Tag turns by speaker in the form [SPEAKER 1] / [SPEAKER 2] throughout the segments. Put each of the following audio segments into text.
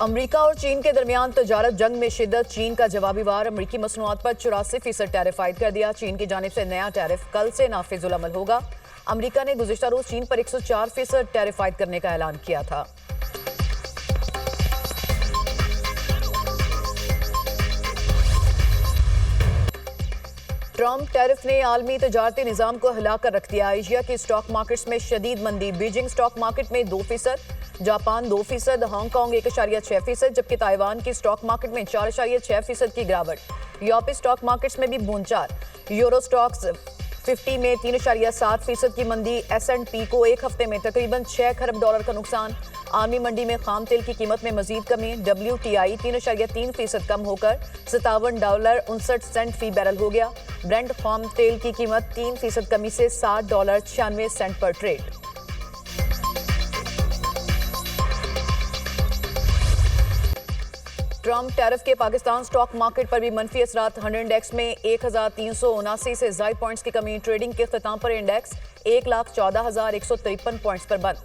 [SPEAKER 1] America और चीन के दरमियान तजारत जंग में शिद्दत। चीन का जवाबी वार अमेरिकी मसनूआत पर 84% टैरिफ आयद कर दिया। चीन की जानिब से नया टैरिफ कल से नाफिजुल अमल होगा। अमेरिका ने गुज़िश्ता रोज चीन पर 104% टैरिफ आयद करने का ऐलान किया था। ट्रंप टैरिफ ने आलमी तजारती निज़ाम को हिलाकर रख दिया। एशिया की स्टॉक मार्केट्स में शदीद मंदी। बीजिंग स्टॉक मार्केट में 2%, जापान 2%, हांगकांग 1.6%, जबकि ताइवान की स्टॉक मार्केट में 4.6% की गिरावट। यूरोपीय स्टॉक मार्केट्स में भी बूंदचार। यूरो स्टॉक्स 50 में 3.7% की मंदी। S&P को एक हफ्ते में तकरीबन $6 खरब का नुकसान। आलमी मंडी में खाम तेल की कीमत में मजीद कमी। WTI 3.3% कम होकर $57.59 फी बैरल हो गया। ब्रेंट खाम तेल की कीमत 3% कमी से $60.96 पर ट्रेड। ट्रंप टैरिफ के पाकिस्तान स्टॉक मार्केट पर भी मनफी असरात। 100 इंडेक्स में 1379 से ज़ायद पॉइंट्स की कमी। ट्रेडिंग के अख्ताम पर इंडेक्स 1,14,153 पॉइंट्स पर बंद।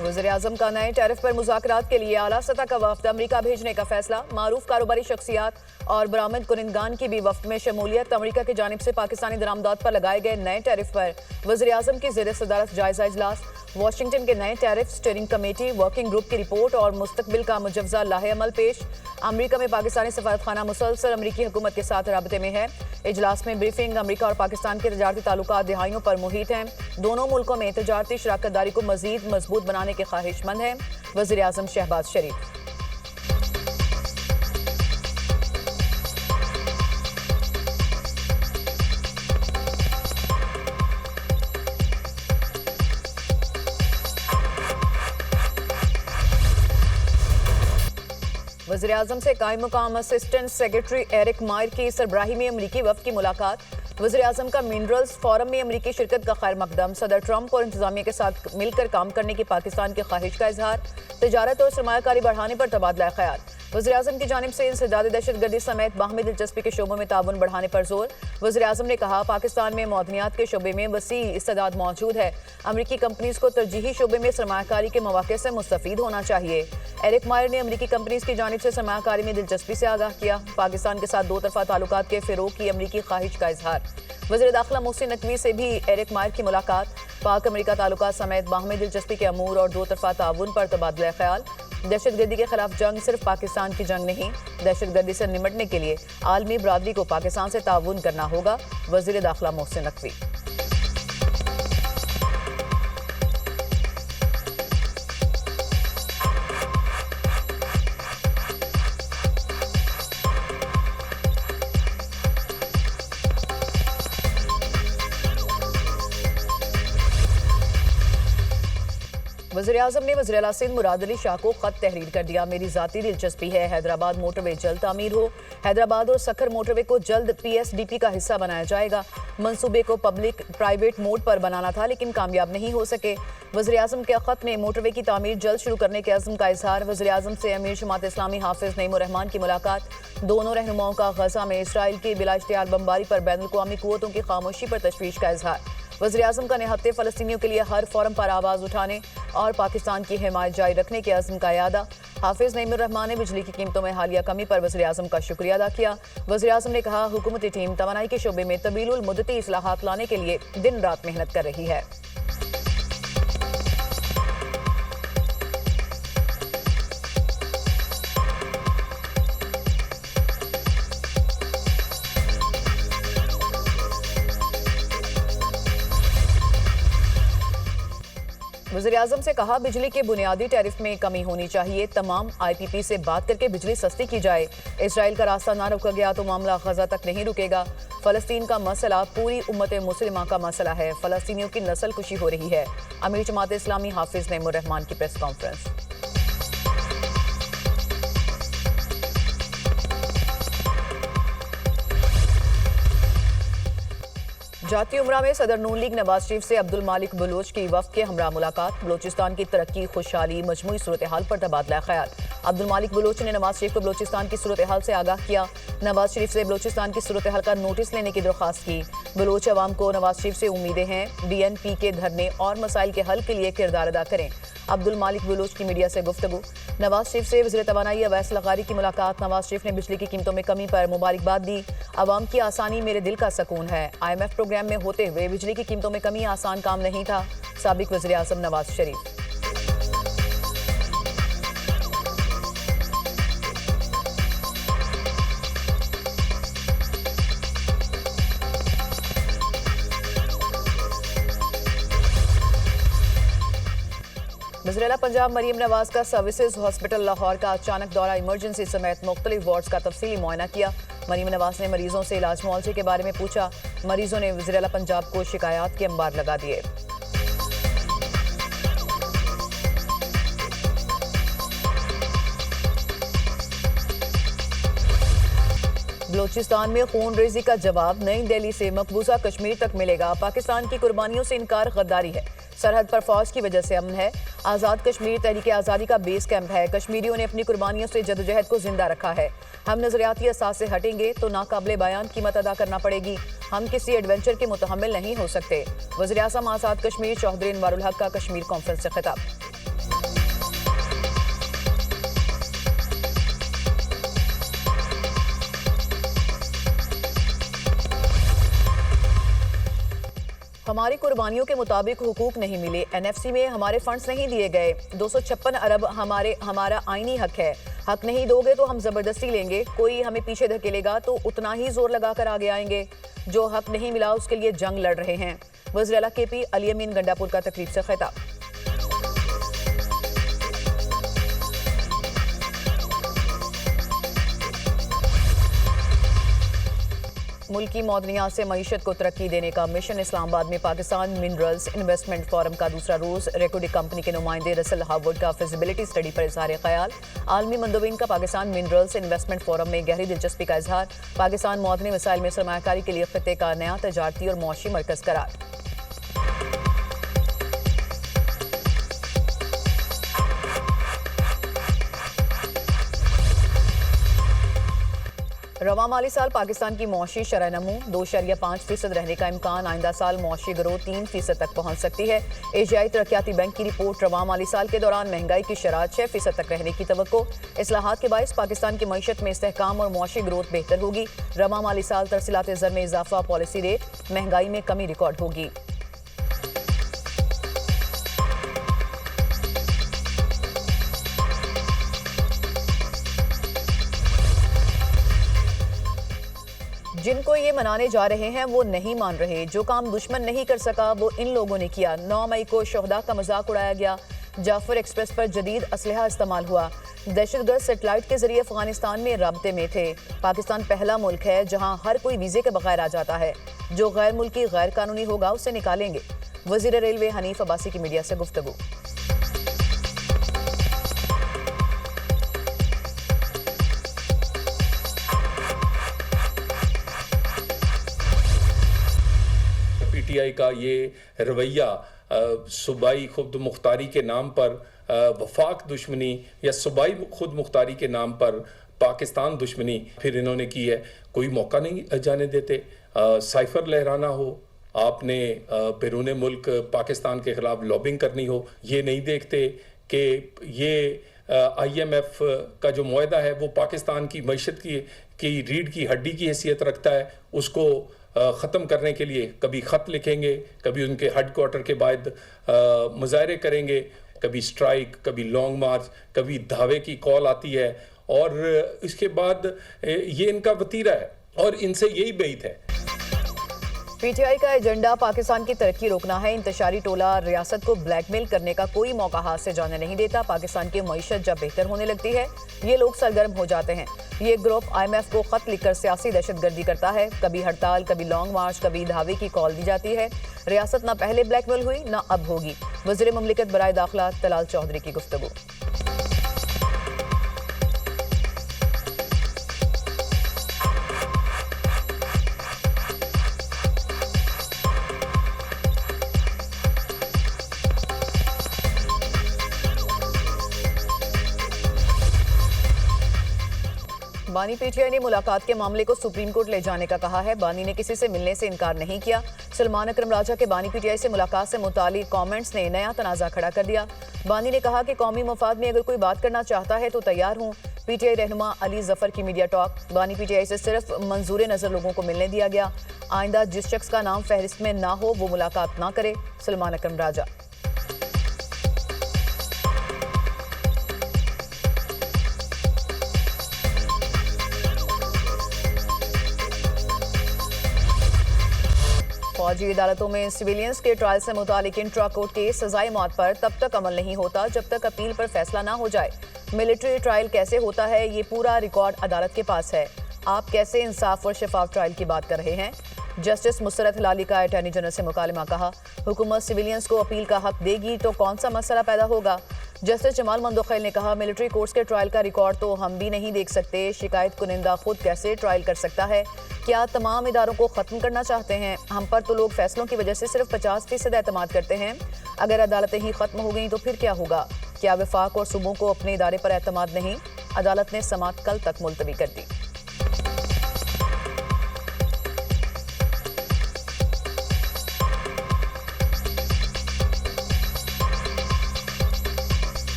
[SPEAKER 1] वज़ीर-ए-आज़म का नए टैरिफ पर मुज़ाकरात के लिए आला सतह का वफ्द अमेरिका भेजने का फैसला। मारूफ कारोबारी शख्सियात और बरामद कुनिंदगान की भी वफ्द में शमूलियत। अमेरिका की जानिब से पाकिस्तानी दरामदात पर लगाए गए नए टैरिफ पर वज़ीर-ए-आज़म की ज़ेर सदारत जायजा इजलास। वाशिंगटन के नए tariff, steering committee, working group की रिपोर्ट और मुस्तकबिल का मुजव्जा लाहे अमल पेश। अमेरिका में पाकिस्तानी सफारतखाना मुसलसल अमेरिकी हुकूमत के साथ राबते में है। इजलास में ब्रीफिंग। अमेरिका और पाकिस्तान के तजारती ताल्लुकात दिहाइयों पर मुहित हैं। दोनों मुल्कों में तजारती शराकत दारी को मजीद मजबूत बनाने के ख्वाहिशमंद हैं वज़ीर-ए-आज़म शहबाज शरीफ। वज़ीर-ए-आज़म से कायम मुकाम असिस्टेंट सेक्रेटरी एरिक मायर की सरबराही में अमेरिकी वफ़द की मुलाकात। वज़ीर-ए-आज़म का मिनरल्स फोरम में अमेरिकी शिरकत का खैर मकदम। सदर ट्रंप और इंतजामिया के साथ मिलकर काम करने की पाकिस्तान की ख्वाहिश का इजहार। तजारत और सरमायाकारी बढ़ाने पर तबादला ख्याल। वज़ीर-ए-आज़म की जानिब से इंसदाद दहशतगर्दी समेत बाहमी दिलचस्पी के शोबों में ताउन बढ़ाने पर जोर। वज़ीर-ए-आज़म ने कहा, पाकिस्तान में मौदनियात के शोबे में वसी इस्तेदाद मौजूद है। अमेरिकी कंपनीज को तरजीही शोबे में सरमायाकारी के मौके से मुस्तफीद होना चाहिए। एरिक मायर ने अमेरिकी कंपनीज की जानिब से सरमायाकारी में दिलचस्पी से आगाह किया। पाकिस्तान के साथ दो तरफा ताल्लुकात के फ़िरोग की अमेरिकी ख्वाहिश का इजहार। वज़ीर दाखिला मोहसिन नकवी से भी एरिक मायर की मुलाकात। पाक अमेरिका ताल्लुकात समेत बाहमी दिलचस्पी के अमूर और दो तरफा ताउन पर तबादला ख्याल। दहशतगर्दी के खिलाफ जंग सिर्फ पाकिस्तान की जंग नहीं, दहशतगर्दी से निमटने के लिए आलमी बरादरी को पाकिस्तान से ताउन करना होगा। वज़ीर दाखिला मोहसिन नकवी। वज़ीर-ए-आज़म ने वज़ीर-ए-आला सिंध मुराद अली शाह को खत तहरीर कर दिया। मेरी ज़ाती दिलचस्पी है हैदराबाद मोटरवे जल्द तामीर हो। हैदराबाद और सखर मोटरवे को जल्द PSDP का हिस्सा बनाया जाएगा। मंसूबे को पब्लिक प्राइवेट मोड पर बनाना था लेकिन कामयाब नहीं हो सके। वज़ीर-ए-आज़म के खत में मोटरवे की तामीर जल्द शुरू करने के अज़्म का इजहार। वज़ीर-ए-आज़म से अमीर जमात इस्लामी हाफिज नईमुर-रहमान की मुलाकात। दोनों रहनुमाओं का गजा में इसराइल की बिला इख्तियार बमबारी पर बैनुल अक़वामी क़ुव्वतों की खामोशी पर तशवीश का इजहार। वज़ीर-ए-आज़म का निहत्ते फ़लस्तीनियों के लिए हर फोरम पर आवाज़ उठाने और पाकिस्तान की हिमायत जारी रखने के अज़्म का यादा। हाफिज नईमुर-रहमान ने बिजली की कीमतों में हालिया कमी पर वज़ीर-ए-आज़म का शुक्रिया अदा किया। वज़ीर-ए-आज़म ने कहा, हुकूमती टीम तवानाई के शोबे में तवीलुल मुद्दती इस्लाहात लाने के लिए दिन रात मेहनत कर रही है। वज़ीर-ए-आज़म से कहा, बिजली के बुनियादी टैरिफ में कमी होनी चाहिए। तमाम IPP से बात करके बिजली सस्ती की जाए। इसराइल का रास्ता ना रोका गया तो मामला गजा तक नहीं रुकेगा। फ़लस्तीन का मसला पूरी उम्मत मुस्लिमा का मसला है। फ़लस्तीनियों की नस्ल कुशी हो रही है। अमीर जमात इस्लामी हाफिज नईमुर-रहमान की प्रेस कॉन्फ्रेंस। जाती उमरा में सदर नून लीग नवाज शरीफ से अब्दुल मालिक बलोच की वफ्द के हमरा मुलाकात। बलोचिस्तान की तरक्की, खुशहाली, मजमूई सूरत हाल पर तबादला ख्याल। अब्दुल मालिक बलोच ने नवाज शरीफ को बलोचिस्तान की सूरत हाल से आगाह किया। नवाज शरीफ से बलोचिस्तान की सूरत हाल का नोटिस लेने की दरख्वास्त की। बलोच अवाम को नवाज शरीफ से उम्मीदें हैं, BNP के धरने और मसाइल के हल के लिए किरदार अदा करें। अब्दुल मालिक बलोच की मीडिया से गुफ्तगू। नवाज शरीफ से वज़ीर तवानाई अवैस लगारी की मुलाकात। नवाज शरीफ ने बिजली की कीमतों में कमी पर मुबारकबाद दी। अवाम की आसानी मेरे दिल का सुकून है। IMF प्रोग्राम में होते हुए बिजली की कीमतों में कमी आसान काम नहीं था। साबिक वज़ीर आज़म नवाज शरीफ। वज़ीर पंजाब मरीम नवाज का सर्विसेज हॉस्पिटल लाहौर का अचानक दौरा, इमरजेंसी समेत मुख्तलिफ वार्ड्स का तफसीली मुआयना किया। मरीम नवाज ने मरीजों से इलाज मुआवजे के बारे में पूछा। मरीजों ने वज़ीर पंजाब को शिकायत के अंबार लगा दिए। बलोचिस्तान में खून रेजी का जवाब, नई दिल्ली से मकबूजा कश्मीर तक मिलेगा। पाकिस्तान की कुर्बानियों से इनकार गद्दारी है। सरहद पर फौज की वजह से अमन है। आज़ाद कश्मीर तहरीक आज़ादी का बेस कैंप है। कश्मीरियों ने अपनी कुर्बानियों से जदोजहद को जिंदा रखा है। हम नजरियाती असास से हटेंगे तो नाकाबिले बयान कीमत अदा करना पड़ेगी। हम किसी एडवेंचर के मुतहम्मिल नहीं हो सकते। वज़ीर आज़म आज़ाद कश्मीर चौधरी अनवारुल हक का कश्मीर कॉन्फ्रेंस से खिताब। हमारी कुर्बानियों के मुताबिक हुकूक नहीं मिले। NFC में हमारे फंड्स नहीं दिए गए। 256 अरब हमारा आईनी हक है। हक नहीं दोगे तो हम जबरदस्ती लेंगे। कोई हमें पीछे धकेलेगा तो उतना ही जोर लगाकर आगे आएंगे। जो हक नहीं मिला उसके लिए जंग लड़ रहे हैं। वज़ीर आला KP अली अमीन गंडापुर का तकरीब से खिताब। मुल्की मौदनियात से मईशत को तरक्की देने का मिशन। इस्लामाबाद में पाकिस्तान मिनरल्स इन्वेस्टमेंट फोरम का दूसरा रोज। रेकोडिक कंपनी के नुमाइंदे रसल हार्वर्ड का फिजिबिलिटी स्टडी पर इजहार ख्याल। आलमी मंदोबीन का पाकिस्तान मिनरल्स इन्वेस्टमेंट फोरम में गहरी दिलचस्पी का इजहार। पाकिस्तान मौदनी वसाइल में सरमायाकारी के लिए खिते का नया तजारती और मुआशी मरकज करार। रवा माली साल पाकिस्तान की मौशी शरह नमू 2.5% रहने का इम्कान। आइंदा साल मौशी ग्रोथ 3% तक पहुंच सकती है। एशियाई तरक्याती बैंक की रिपोर्ट। रवा माली साल के दौरान महंगाई की शरह 6% तक रहने की तवक्को। इस्लाहात के बायस पाकिस्तान की मईशत में इस्तेहकाम और मौशी ग्रोथ बेहतर होगी। रवा माली साल तरसीलात ज़र में इजाफा, पॉलिसी रेट, महंगाई में कमी रिकॉर्ड होगी। जिनको ये मनाने जा रहे हैं वो नहीं मान रहे। जो काम दुश्मन नहीं कर सका वो इन लोगों ने किया। 9 मई को शोहदा का मजाक उड़ाया गया। जाफर एक्सप्रेस पर जदीद असलहा इस्तेमाल हुआ। दहशतगर्द सेटेलाइट के जरिए अफगानिस्तान में राब्ते में थे। पाकिस्तान पहला मुल्क है जहां हर कोई वीजे के बगैर आ जाता है। जो गैर मुल्की गैर कानूनी होगा उसे निकालेंगे। वजीर रेलवे हनीफ अब्बासी की मीडिया से गुफ्तगू।
[SPEAKER 2] PTI का ये रवैया सूबाई खुद मुख्तारी के नाम पर वफाक दुश्मनी या सूबाई खुद मुख्तारी के नाम पर पाकिस्तान दुश्मनी फिर इन्होंने की है। कोई मौका नहीं जाने देते। साइफर लहराना हो, आपने बैरून मुल्क पाकिस्तान के खिलाफ लॉबिंग करनी हो, ये नहीं देखते कि ये IMF का जो मुआहदा है वो पाकिस्तान की मईशत की रीढ़ की हड्डी की हैसियत रखता है। उसको ख़त्म करने के लिए कभी ख़त लिखेंगे, कभी उनके हेडक्वार्टर के बाद मुजाहरे करेंगे, कभी स्ट्राइक, कभी लॉन्ग मार्च, कभी धावे की कॉल आती है। और इसके बाद ये इनका वतीरा है और इनसे यही बैत है।
[SPEAKER 1] PTI का एजेंडा पाकिस्तान की तरक्की रोकना है। इंतशारी टोला रियासत को ब्लैकमेल करने का कोई मौका हाथ से जाने नहीं देता। पाकिस्तान की मईशत जब बेहतर होने लगती है ये लोग सरगर्म हो जाते हैं। ये ग्रुप IMF को खत लिखकर सियासी दहशतगर्दी करता है। कभी हड़ताल, कभी लॉन्ग मार्च, कभी धावे की कॉल दी जाती है। रियासत ना पहले ब्लैकमेल हुई ना अब होगी। वज़ीर मुमलिकत बराए दाखिला तलाल चौधरी की गुफ्तगू। बानी पीटीआई ने मुलाकात के मामले को सुप्रीम कोर्ट ले जाने का कहा है। बानी ने किसी से मिलने से इनकार नहीं किया। सलमान अकरम राजा के बानी पीटीआई से मुलाकात से मुतालिक कमेंट्स ने नया तनाज़ा खड़ा कर दिया। बानी ने कहा कि कौमी मफाद में अगर कोई बात करना चाहता है तो तैयार हूं। पीटीआई रहनुमा अली जफर की मीडिया टॉक। बानी पीटीआई से सिर्फ मंजूर नजर लोगों को मिलने दिया गया। आइंदा जिस शख्स का नाम फहरिस्त में ना हो वो मुलाकात ना करे। सलमान अकरम राजा। फौजी अदालतों में सिविलियंस के ट्रायल से मुतालिक इंट्रा कोर्ट केस सजाए मौत पर तब तक अमल नहीं होता जब तक अपील पर फैसला ना हो जाए। मिलिट्री ट्रायल कैसे होता है ये पूरा रिकॉर्ड अदालत के पास है। आप कैसे इंसाफ और शफाफ ट्रायल की बात कर रहे हैं? जस्टिस मुसरत हिलाली का अटॉर्नी जनरल से मुकालमा। कहा हुकूमत सिविलियंस को अपील का हक देगी तो कौन सा मसला पैदा होगा। जस्टिस जमाल मंदोखैल ने कहा मिलिट्री कोर्ट्स के ट्रायल का रिकॉर्ड तो हम भी नहीं देख सकते। शिकायत कुनिंदा खुद कैसे ट्रायल कर सकता है? क्या तमाम इदारों को ख़त्म करना चाहते हैं? हम पर तो लोग फैसलों की वजह से सिर्फ 50% एतमाद करते हैं। अगर अदालतें ही ख़त्म हो गई तो फिर क्या होगा? क्या वफाक और सूबों को अपने इदारे पर एतमाद नहीं? अदालत ने समाअत कल तक मुलतवी कर दी।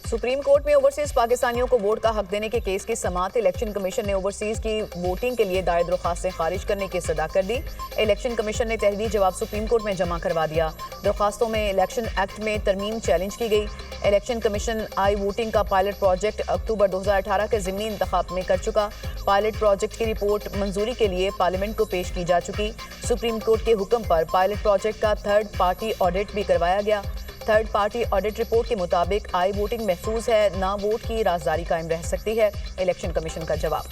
[SPEAKER 1] सुप्रीम कोर्ट में ओवरसीज पाकिस्तानियों को वोट का हक देने के केस की समाअत। इलेक्शन कमीशन ने ओवरसीज की वोटिंग के लिए दायर दरख्वास्तें खारिज करने की सदा कर दी। इलेक्शन कमीशन ने तहरीरी जवाब सुप्रीम कोर्ट में जमा करवा दिया। दरख्वास्तों में इलेक्शन एक्ट में तरमीम चैलेंज की गई। इलेक्शन कमीशन आई वोटिंग का पायलट प्रोजेक्ट अक्टूबर 2018 के ज़िमनी इंतखाब में कर चुका। पायलट प्रोजेक्ट की रिपोर्ट मंजूरी के लिए पार्लियामेंट को पेश की जा चुकी। सुप्रीम कोर्ट के हुक्म पर पायलट प्रोजेक्ट का थर्ड पार्टी ऑडिट भी करवाया गया। थर्ड पार्टी ऑडिट रिपोर्ट के मुताबिक आई वोटिंग महफूज है, ना वोट की राजदारी कायम रह सकती है। इलेक्शन कमीशन का जवाब।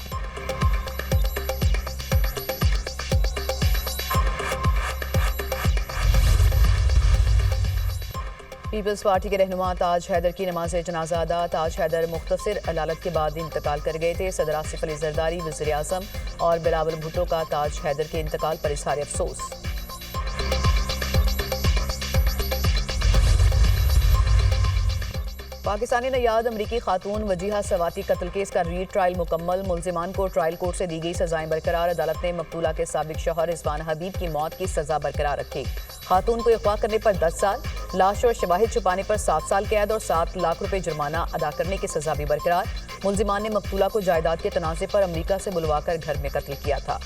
[SPEAKER 1] पीपल्स पार्टी के रहनुमा ताज हैदर की नमाज जनाजा अदा। ताज हैदर मुख्तसर अदालत के बाद इंतकाल कर गए थे। सदर आसिफ अली जरदारी, वज़ीर आज़म और बिलावल भुट्टो का ताज हैदर के इंतकाल पर इज़हार अफसोस। पाकिस्तानी नयाद अमरीकी खातून वजीहा सवाती कत्ल केस का री ट्रायल मुकम्मल। मुलजिमान को ट्रायल कोर्ट से दी गई सजाएं बरकरार। अदालत ने मकतूला के साबिक शौहर रिजवान हबीब की मौत की सजा बरकरार रखी। खातून को अगवा करने पर 10 साल, लाश और शवाहिद छुपाने पर 7 साल कैद और 7 लाख रुपए जुर्माना अदा करने की सजा भी बरकरार। मुलजिमान ने मकतूला को जायदाद के तनाज़े पर अमरीका से बुलवाकर घर में कत्ल किया था।